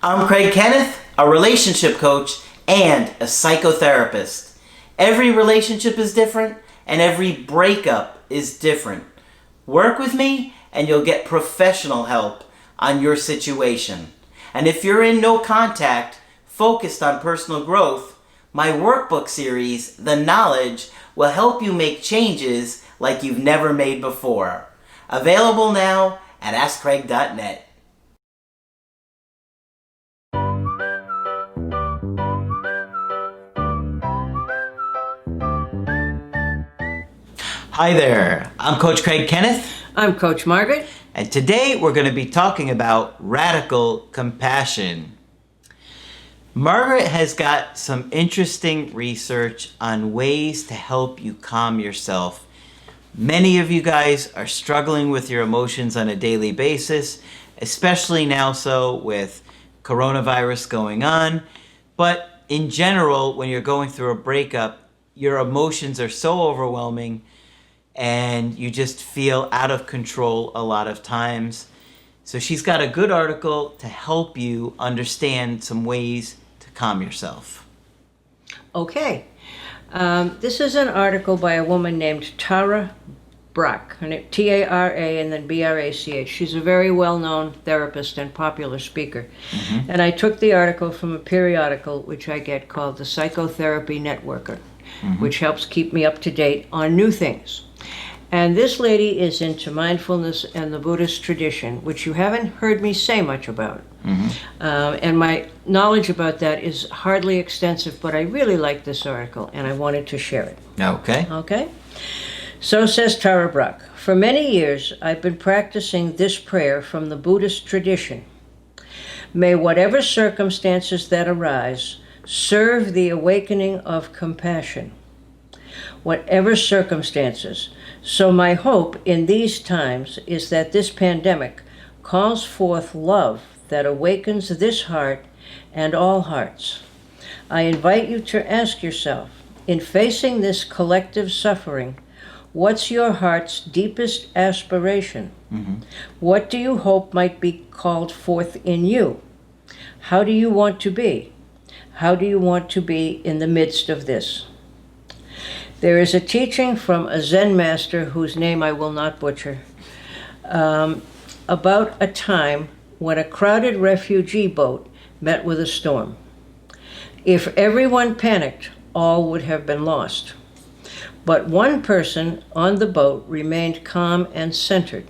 I'm Craig Kenneth, a relationship coach and a psychotherapist. Every relationship is different and every breakup is different. Work with me and you'll get professional help on your situation. And if you're in no contact, focused on personal growth, my workbook series, The Knowledge, will help you make changes like you've never made before. Available now at AskCraig.net. Hi there, I'm Coach Craig Kenneth. I'm Coach Margaret. And today we're going to be talking about radical compassion. Margaret has got some interesting research on ways to help you calm yourself. Many of you guys are struggling with your emotions on a daily basis, especially now so with coronavirus going on. But in general, when you're going through a breakup, your emotions are so overwhelming and you just feel out of control a lot of times. So she's got a good article to help you understand some ways to calm yourself. Okay. This is an article by a woman named Tara Brach, T-A-R-A and then B-R-A-C-H. She's a very well-known therapist and popular speaker. Mm-hmm. And I took the article from a periodical which I get called the Psychotherapy Networker, mm-hmm. which helps keep me up to date on new things. And this lady is into mindfulness and the Buddhist tradition, which you haven't heard me say much about. Mm-hmm. And my knowledge about that is hardly extensive, but I really like this article, and I wanted to share it. Okay. Okay? So says Tara Brach, for many years I've been practicing this prayer from the Buddhist tradition. May whatever circumstances that arise serve the awakening of compassion. Whatever circumstances. So my hope in these times is that this pandemic calls forth love that awakens this heart and all hearts. I invite you to ask yourself, in facing this collective suffering, what's your heart's deepest aspiration? Mm-hmm. What do you hope might be called forth in you? How do you want to be? How do you want to be in the midst of this? There is a teaching from a Zen master whose name I will not butcher, about a time when a crowded refugee boat met with a storm. If everyone panicked, all would have been lost. But one person on the boat remained calm and centered.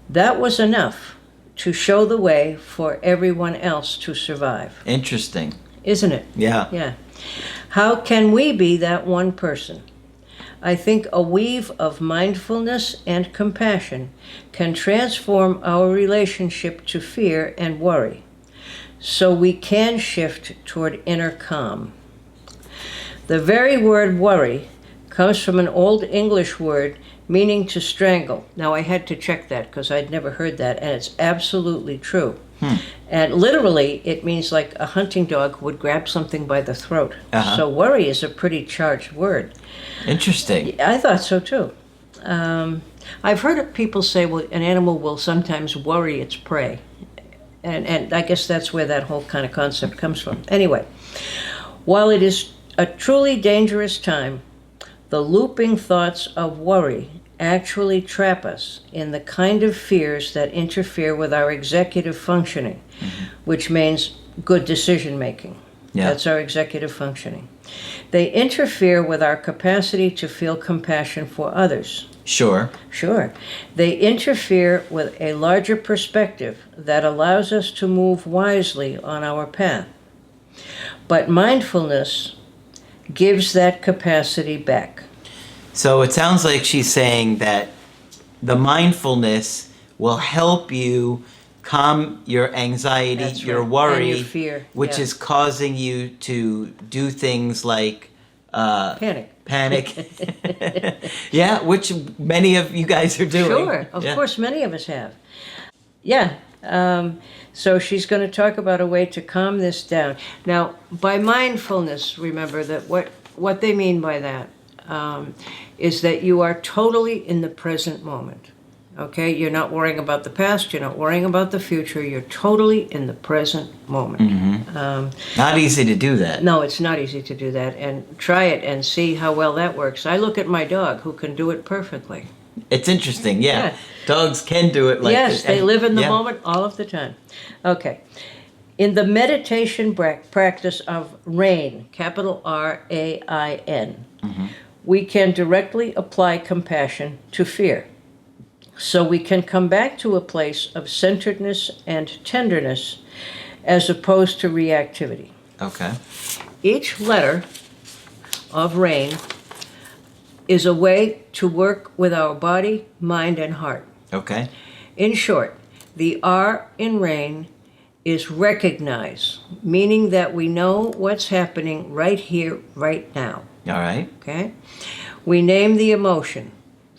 That was enough to show the way for everyone else to survive. Interesting. Isn't it? Yeah. Yeah. How can we be that one person? I think a weave of mindfulness and compassion can transform our relationship to fear and worry, so we can shift toward inner calm. The very word worry comes from an Old English word meaning to strangle. Now, I had to check that because I'd never heard that, and it's absolutely true. And literally, it means like a hunting dog would grab something by the throat. Uh-huh. So worry is a pretty charged word. Interesting. I thought so too. I've heard people say, well, an animal will sometimes worry its prey. And I guess that's where that whole kind of concept comes from. Anyway, while it is a truly dangerous time, the looping thoughts of worry actually trap us in the kind of fears that interfere with our executive functioning, mm-hmm. which means good decision making. Yeah. That's our executive functioning. They interfere with our capacity to feel compassion for others. Sure. They interfere with a larger perspective that allows us to move wisely on our path. But mindfulness gives that capacity back. So it sounds like she's saying that the mindfulness will help you calm your anxiety, That's your right. worry, and your fear, which is causing you to do things like panic. Yeah, which many of you guys are doing. Sure, of course, many of us have. Yeah. So she's going to talk about a way to calm this down. Now, by mindfulness, remember that what they mean by that is that you are totally in the present moment. Okay, you're not worrying about the past, you're not worrying about the future, you're totally in the present moment. Not easy to do that. No, it's not easy to do that, and try it and see how well that works. I look at my dog, who can do it perfectly. It's interesting, yeah. Yeah. Dogs can do it like Yes, they live in the yeah. moment all of the time. Okay. In the meditation practice of RAIN, capital R-A-I-N, we can directly apply compassion to fear. So we can come back to a place of centeredness and tenderness as opposed to reactivity. Okay. Each letter of RAIN is a way to work with our body, mind, and heart. Okay. In short, the R in RAIN is recognize, meaning that we know what's happening right here, right now. All right. Okay? We name the emotion,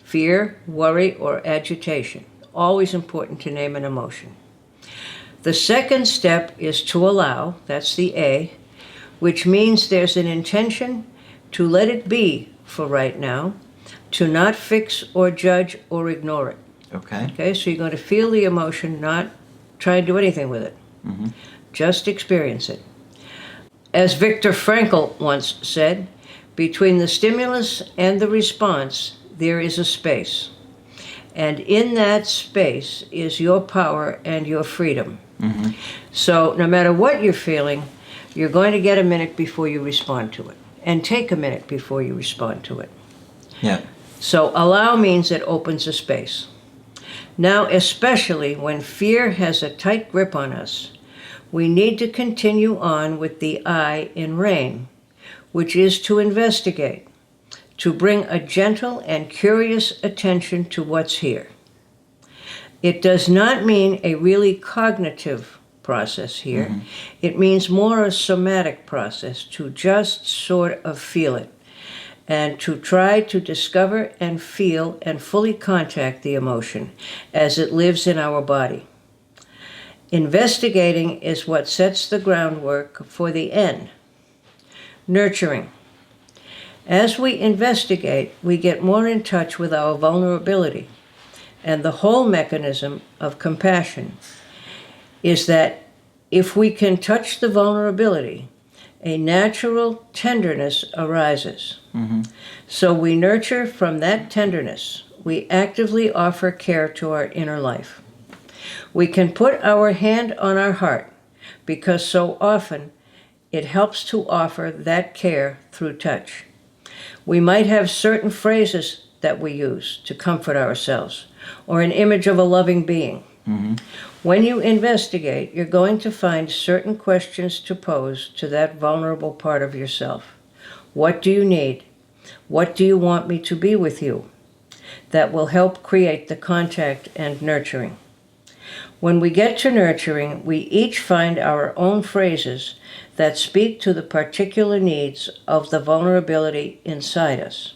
fear, worry, or agitation. Always important to name an emotion. The second step is to allow, that's the A, which means there's an intention to let it be for right now, to not fix or judge or ignore it. Okay. Okay, so you're going to feel the emotion, not try to do anything with it. Just experience it. As Viktor Frankl once said, between the stimulus and the response, there is a space. And in that space is your power and your freedom. So no matter what you're feeling, you're going to get a minute before you respond to it. And take a minute before you respond to it. Yeah. So allow means it opens a space. Now, especially when fear has a tight grip on us, we need to continue on with the I in RAIN, which is to investigate, to bring a gentle and curious attention to what's here. It does not mean a really cognitive process here. It means more a somatic process, to just sort of feel it, and to try to discover and feel and fully contact the emotion as it lives in our body. Investigating is what sets the groundwork for the N, nurturing. As we investigate, we get more in touch with our vulnerability, and the whole mechanism of compassion is that if we can touch the vulnerability, a natural tenderness arises. So we nurture from that tenderness. We actively offer care to our inner life. We can put our hand on our heart because so often it helps to offer that care through touch. We might have certain phrases that we use to comfort ourselves, or an image of a loving being. When you investigate, you're going to find certain questions to pose to that vulnerable part of yourself. What do you need? What do you want me to be with you? That will help create the contact and nurturing. When we get to nurturing, we each find our own phrases that speak to the particular needs of the vulnerability inside us.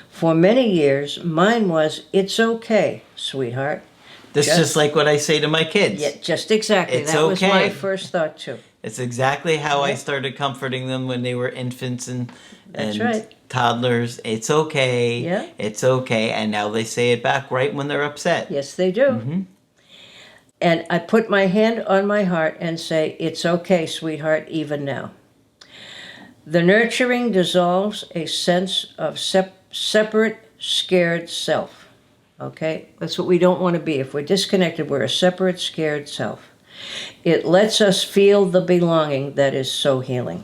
For many years, mine was, "It's okay, sweetheart." This is just like what I say to my kids. Yeah, just exactly. It's That was my okay. first thought too. It's exactly how I started comforting them when they were infants and That's right. toddlers. It's okay. Yeah. It's okay. And now they say it back right when they're upset. Yes, they do. And I put my hand on my heart and say, "It's okay, sweetheart, even now." The nurturing dissolves a sense of separate, scared self. Okay? That's what we don't want to be. If we're disconnected, we're a separate, scared self. It lets us feel the belonging that is so healing.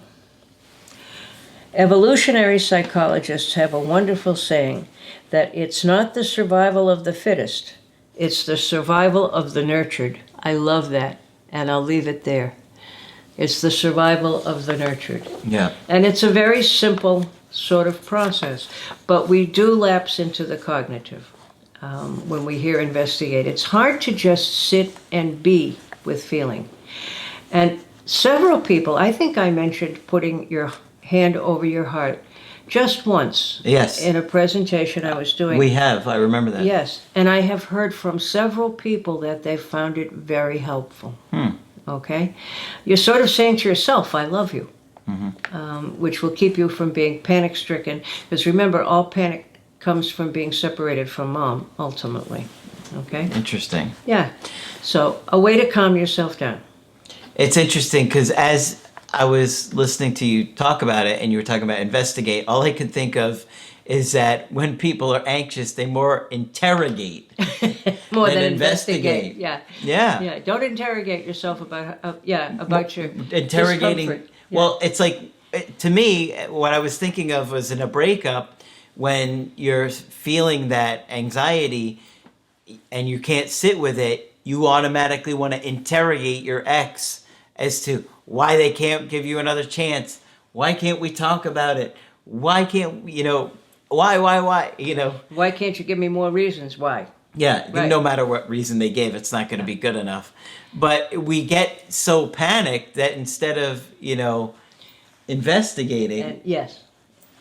Evolutionary psychologists have a wonderful saying that it's not the survival of the fittest, it's the survival of the nurtured. I love that, and I'll leave it there. It's the survival of the nurtured. Yeah. And it's a very simple sort of process, but we do lapse into the cognitive when we hear investigate. It's hard to just sit and be with feeling. And several people, I think I mentioned putting your hand over your heart just once. Yes. In a presentation I was doing. We have. I remember that. Yes, and I have heard from several people that they found it very helpful. Okay? You're sort of saying to yourself, "I love you," which will keep you from being panic-stricken. Because remember, all panic comes from being separated from mom, ultimately. Okay? Interesting. Yeah. So, a way to calm yourself down. It's interesting because as I was listening to you talk about it and you were talking about investigate, all I could think of is that when people are anxious, they more interrogate More than than investigate. Yeah. Yeah. Yeah. Don't interrogate yourself about your Interrogating. discomfort. Yeah. Well, it's like, to me, what I was thinking of was in a breakup when you're feeling that anxiety and you can't sit with it, you automatically want to interrogate your ex as to why they can't give you another chance. Why can't we talk about it? Why can't, why, Why can't you give me more reasons why? Yeah, Right. no matter what reason they gave, it's not going to be good enough. But we get so panicked that instead of, investigating, And yes.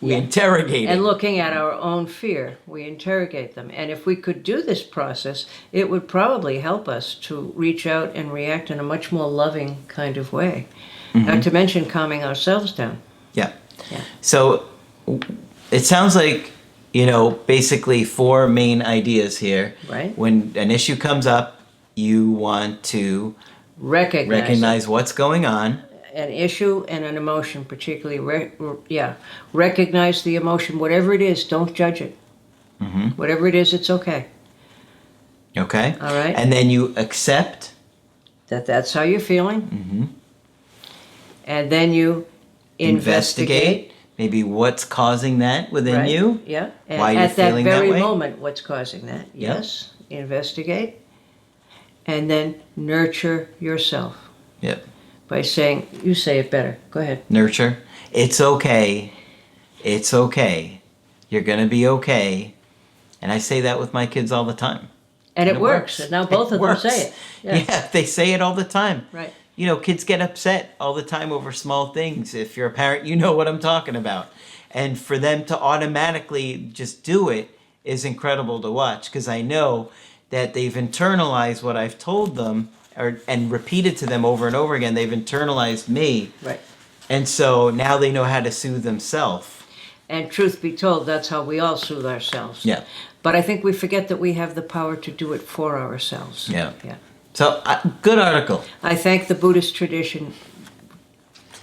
we interrogate And it. looking at our own fear, we interrogate them. And if we could do this process, it would probably help us to reach out and react in a much more loving kind of way. Not to mention calming ourselves down. Yeah. Yeah. So it sounds like, basically 4 main ideas here. Right. When an issue comes up, you want to recognize what's going on. An issue and an emotion, particularly. Recognize the emotion, whatever it is. Don't judge it. Mm-hmm. Whatever it is, it's okay. Okay. All right. And then you accept. That's how you're feeling. Mm-hmm. And then you investigate. Maybe what's causing that within Right. you. Yeah. And why you're at that feeling that very way. moment, what's causing that? Yep. Yes. Investigate. And then nurture yourself Yep. by saying, you say it better. Go ahead. Nurture. It's okay. It's okay. You're going to be okay. And I say that with my kids all the time. And it works. And now both of them works. say it. Yeah, they say it all the time. Right. Kids get upset all the time over small things. If you're a parent, you know what I'm talking about. And for them to automatically just do it is incredible to watch because I know that they've internalized what I've told them and repeated to them over and over again. They've internalized me. Right. And so now they know how to soothe themselves. And truth be told, that's how we all soothe ourselves. Yeah. But I think we forget that we have the power to do it for ourselves. Yeah. Yeah. So, good article. I thank the Buddhist tradition,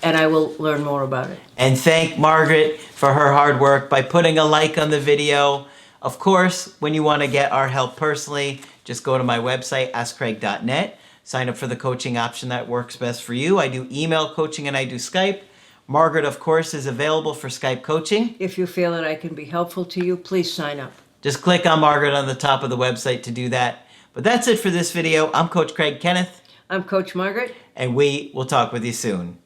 and I will learn more about it. And thank Margaret for her hard work by putting a like on the video. Of course, when you want to get our help personally, just go to my website, askcraig.net. Sign up for the coaching option that works best for you. I do email coaching and I do Skype. Margaret, of course, is available for Skype coaching. If you feel that I can be helpful to you, please sign up. Just click on Margaret on the top of the website to do that. But that's it for this video. I'm Coach Craig Kenneth. I'm Coach Margaret. And we will talk with you soon.